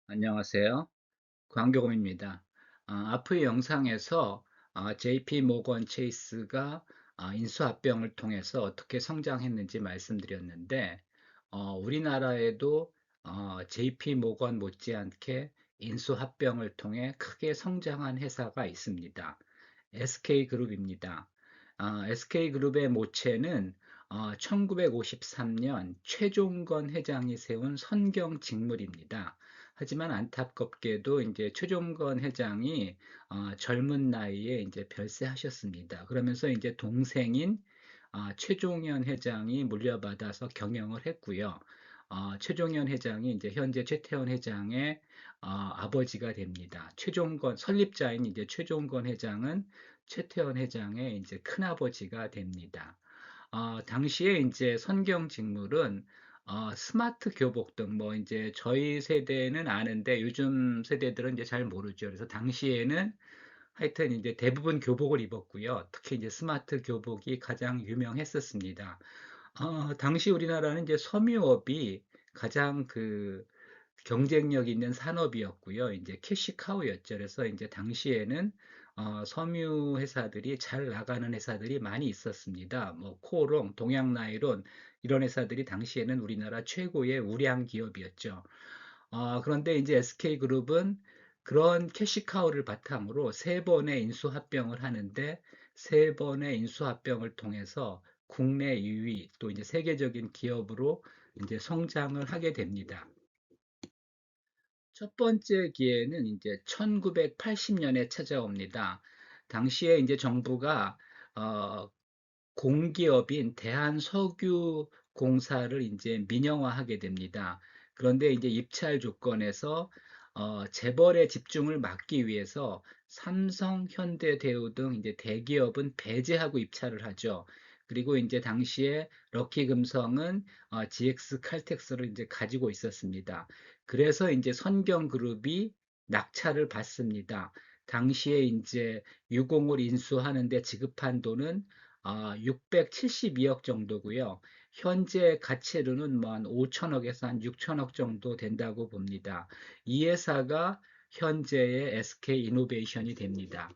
안녕하세요. 광교검입니다. 앞의 영상에서 JP 모건 체이스가 인수합병을 통해서 어떻게 성장했는지 말씀드렸는데, 우리나라에도 JP 모건 못지않게 인수합병을 통해 크게 성장한 회사가 있습니다. SK그룹입니다. SK그룹의 모체는 1953년 최종건 회장이 세운 선경직물입니다. 하지만 안타깝게도 이제 최종건 회장이 젊은 나이에 이제 별세하셨습니다. 그러면서 이제 동생인 최종현 회장이 물려받아서 경영을 했고요. 최종현 회장이 이제 현재 최태원 회장의 아버지가 됩니다. 최종건 설립자인 이제 최종건 회장은 최태원 회장의 이제 큰아버지가 됩니다. 당시에 이제 선경직물은 스마트 교복등 뭐 이제 저희 세대는 아는데 요즘 세대들은 이제 잘 모르죠. 그래서 당시에는 하여튼 이제 대부분 교복을 입었고요. 특히 이제 스마트 교복이 가장 유명했었습니다. 당시 우리나라는 이제 섬유업이 가장 그 경쟁력 있는 산업이었고요. 이제 캐시카우였죠. 그래서 이제 당시에는 섬유 회사들이 잘 나가는 회사들이 많이 있었습니다. 뭐 코오롱, 동양나일론 이런 회사들이 당시에는 우리나라 최고의 우량 기업이었죠. 그런데 이제 SK그룹은 그런 캐시카우를 바탕으로 세 번의 인수합병을 하는데 세 번의 인수합병을 통해서 국내 2위 또 이제 세계적인 기업으로 이제 성장을 하게 됩니다. 첫 번째 기회는 이제 1980년에 찾아옵니다. 당시에 이제 정부가 어, 공기업인 대한석유공사를 이제 민영화하게 됩니다. 그런데 이제 입찰 조건에서 재벌의 집중을 막기 위해서 삼성, 현대, 대우 등 이제 대기업은 배제하고 입찰을 하죠. 그리고 이제 당시에 럭키금성은 GX 칼텍스를 이제 가지고 있었습니다. 그래서 이제 선경그룹이 낙찰을 받습니다. 당시에 이제 유공을 인수하는데 지급한 돈은 672억 정도고요. 현재 가치로는 뭐 한 5천억에서 한 6천억 정도 된다고 봅니다. 이 회사가 현재의 SK 이노베이션이 됩니다.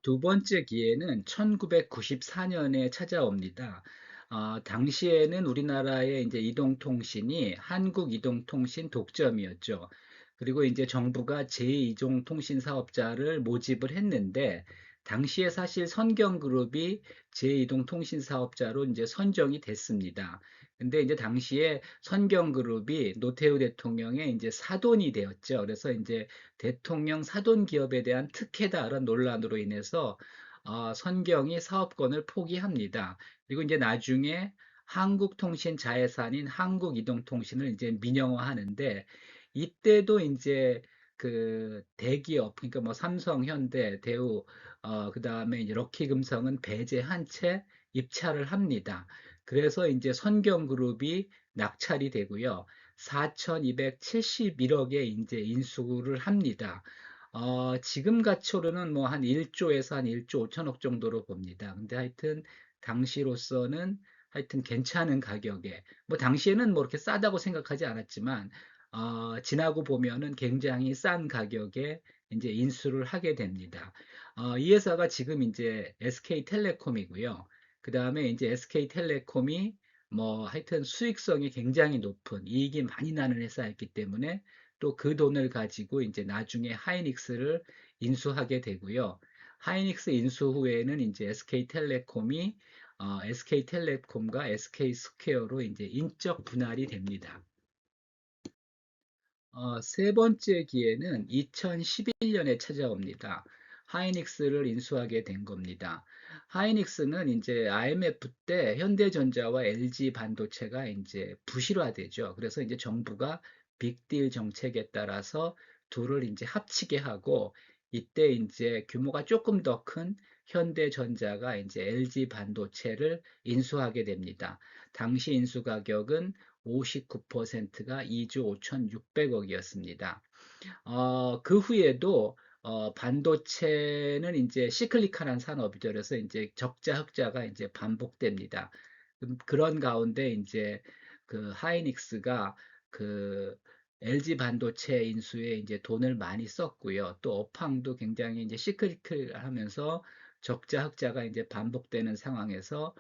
두 번째 기회는 1994년에 찾아옵니다. 당시에는 우리나라의 이제 이동통신이 한국이동통신 독점이었죠. 그리고 이제 정부가 제2종 통신 사업자를 모집을 했는데, 당시에 사실 선경그룹이 제2종 통신 사업자로 이제 선정이 됐습니다. 근데 이제 당시에 선경그룹이 노태우 대통령의 이제 사돈이 되었죠. 그래서 이제 대통령 사돈 기업에 대한 특혜다라는 논란으로 인해서 선경이 사업권을 포기합니다. 그리고 이제 나중에 한국통신 자회사인 한국이동통신을 이제 민영화하는데 이때도 이제 그 대기업 그러니까 뭐 삼성, 현대, 대우 그다음에 이제 럭키금성은 배제한 채 입찰을 합니다. 그래서 이제 선경그룹이 낙찰이 되고요. 4,271억에 이제 인수를 합니다. 지금 가치로는 뭐 한 1조에서 한 1조 5천억 정도로 봅니다. 근데 하여튼 당시로서는 하여튼 괜찮은 가격에 뭐 당시에는 뭐 이렇게 싸다고 생각하지 않았지만 지나고 보면은 굉장히 싼 가격에 이제 인수를 하게 됩니다. 이 회사가 지금 이제 SK텔레콤이고요. 그 다음에 이제 SK텔레콤이 뭐 하여튼 수익성이 굉장히 높은 이익이 많이 나는 회사였기 때문에 또 그 돈을 가지고 이제 나중에 하이닉스를 인수하게 되고요. 하이닉스 인수 후에는 이제 SK텔레콤이 SK텔레콤과 SK스퀘어로 이제 인적 분할이 됩니다. 세 번째 기회는 2011년에 찾아옵니다. 하이닉스를 인수하게 된 겁니다. 하이닉스는 이제 IMF 때 현대전자와 LG 반도체가 이제 부실화되죠. 그래서 이제 정부가 빅딜 정책에 따라서 둘을 이제 합치게 하고 이때 이제 규모가 조금 더 큰 현대전자가 이제 LG 반도체를 인수하게 됩니다. 당시 인수 가격은 59%가 2조 5,600억이었습니다. 그 후에도 반도체는 이제 시클리컬한 산업이죠. 그래서 이제 적자 흑자가 이제 반복됩니다. 그런 가운데 이제 그 하이닉스가 그 LG 반도체 인수에 이제 돈을 많이 썼고요. 또 업황도 굉장히 이제 시끌시끌하면서 적자 흑자가 이제 반복되는 상황에서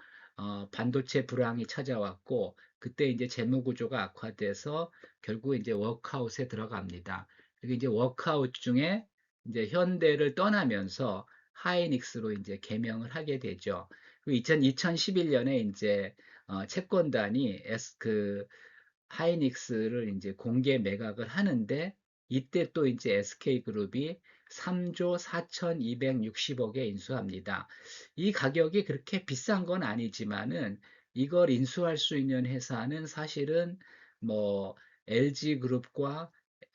반도체 불황이 찾아왔고 그때 이제 재무 구조가 악화돼서 결국 이제 워크아웃에 들어갑니다. 그리고 이제 워크아웃 중에 이제 현대를 떠나면서 하이닉스로 이제 개명을 하게 되죠. 그 2011년에 이제 채권단이 하이닉스를 이제 공개 매각을 하는데 이때 또 이제 SK그룹이 3조 4,260억에 인수합니다. 이 가격이 그렇게 비싼 건 아니지만은 이걸 인수할 수 있는 회사는 사실은 뭐 LG그룹과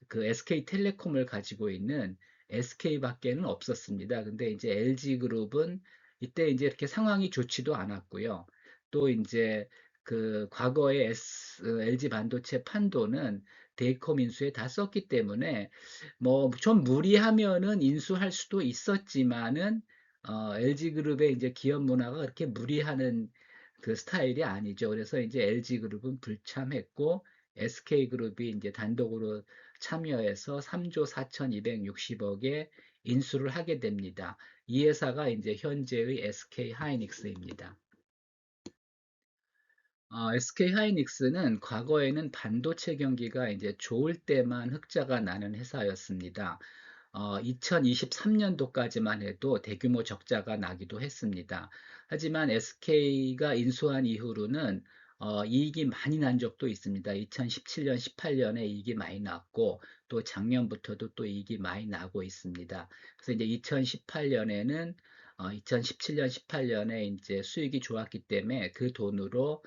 그 SK텔레콤을 가지고 있는 SK밖에는 없었습니다. 근데 이제 LG그룹은 이때 이제 이렇게 상황이 좋지도 않았고요. 또 이제 그 과거에 LG 반도체 판도는 데이컴 인수에 다 썼기 때문에 뭐 좀 무리하면은 인수할 수도 있었지만은 LG그룹의 이제 기업 문화가 그렇게 무리하는 그 스타일이 아니죠. 그래서 이제 LG그룹은 불참했고 SK그룹이 이제 단독으로 참여해서 3조 4,260억에 인수를 하게 됩니다. 이 회사가 이제 현재의 SK 하이닉스입니다. SK 하이닉스는 과거에는 반도체 경기가 이제 좋을 때만 흑자가 나는 회사였습니다. 2023년도까지만 해도 대규모 적자가 나기도 했습니다. 하지만 SK가 인수한 이후로는 이익이 많이 난 적도 있습니다. 2017년, 18년에 이익이 많이 났고 또 작년부터도 또 이익이 많이 나고 있습니다. 그래서 이제 2018년에는 2017년, 18년에 이제 수익이 좋았기 때문에 그 돈으로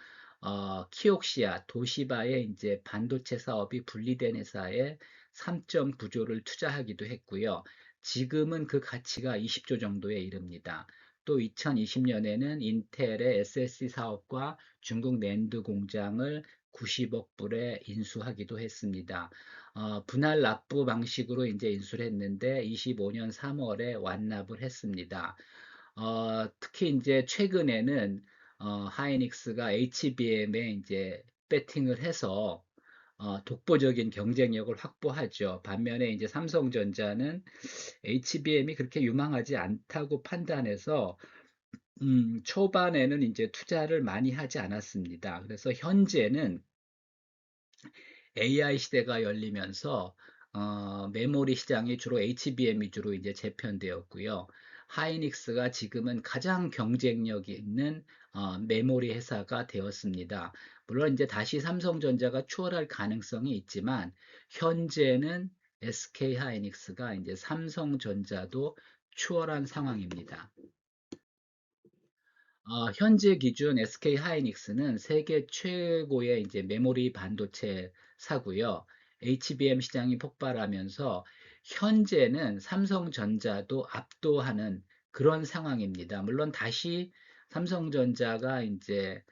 키옥시아, 도시바의 이제 반도체 사업이 분리된 회사에 3.9조를 투자하기도 했고요. 지금은 그 가치가 20조 정도에 이릅니다. 또 2020년에는 인텔의 SSD 사업과 중국 낸드 공장을 90억 불에 인수하기도 했습니다. 분할 납부 방식으로 이제 인수를 했는데 25년 3월에 완납을 했습니다. 특히 이제 최근에는 하이닉스가 HBM에 이제 배팅을 해서 독보적인 경쟁력을 확보하죠. 반면에 이제 삼성전자는 HBM이 그렇게 유망하지 않다고 판단해서 초반에는 이제 투자를 많이 하지 않았습니다. 그래서 현재는 AI 시대가 열리면서 메모리 시장이 주로 HBM 위주로 이제 재편되었고요. 하이닉스가 지금은 가장 경쟁력이 있는 메모리 회사가 되었습니다. 물론 이제 다시 삼성전자가 추월할 가능성이 있지만 현재는 SK 하이닉스가 이제 삼성전자도 추월한 상황입니다. 현재 기준 SK 하이닉스는 세계 최고의 이제 메모리 반도체 사고요. HBM 시장이 폭발하면서 현재는 삼성전자도 압도하는 그런 상황입니다. 물론 다시 삼성전자가 이제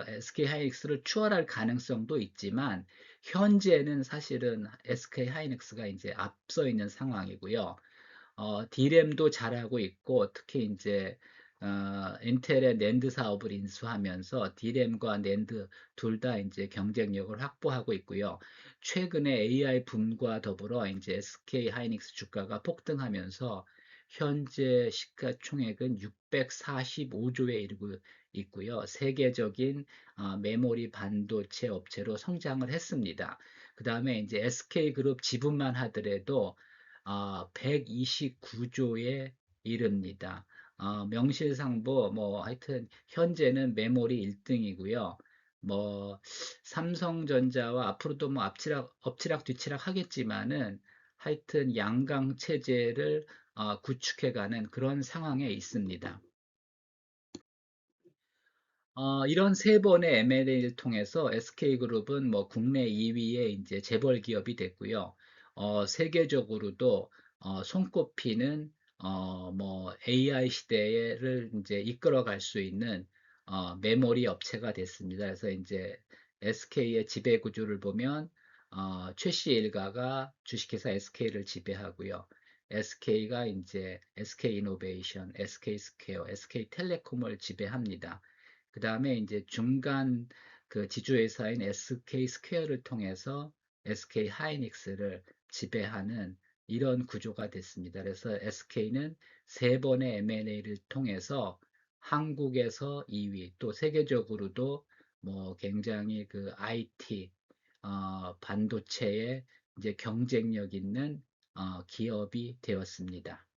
SK 하이닉스를 추월할 가능성도 있지만 현재는 사실은 SK 하이닉스가 이제 앞서 있는 상황이고요. D램도 잘하고 있고 특히 이제 인텔의 낸드 사업을 인수하면서 D램과 낸드 둘 다 이제 경쟁력을 확보하고 있고요. 최근에 AI 붐과 더불어 이제 SK 하이닉스 주가가 폭등하면서 현재 시가총액은 645조에 이르고 있고요. 세계적인 메모리 반도체 업체로 성장을 했습니다. 그 다음에 이제 SK그룹 지분만 하더라도 129조에 이릅니다. 명실상부 뭐 하여튼 현재는 메모리 1등이고요. 뭐 삼성전자와 앞으로도 뭐 엎치락 뒤치락 하겠지만은 하여튼 양강 체제를 구축해가는 그런 상황에 있습니다. 이런 세 번의 M&A를 통해서 SK그룹은 뭐 국내 2위의 이제 재벌 기업이 됐고요. 세계적으로도 손꼽히는 뭐 AI 시대를 이제 이끌어갈 수 있는 메모리 업체가 됐습니다. 그래서 이제 SK의 지배 구조를 보면 최씨 일가가 주식회사 SK를 지배하고요. SK가 이제 SK 이노베이션, SK 스퀘어, SK 텔레콤을 지배합니다. 그 다음에 이제 중간 그 지주회사인 SK 스퀘어를 통해서 SK 하이닉스를 지배하는 이런 구조가 됐습니다. 그래서 SK는 세 번의 M&A를 통해서 한국에서 2위, 또 세계적으로도 뭐 굉장히 그 IT, 반도체에 이제 경쟁력 있는 기업이 되었습니다.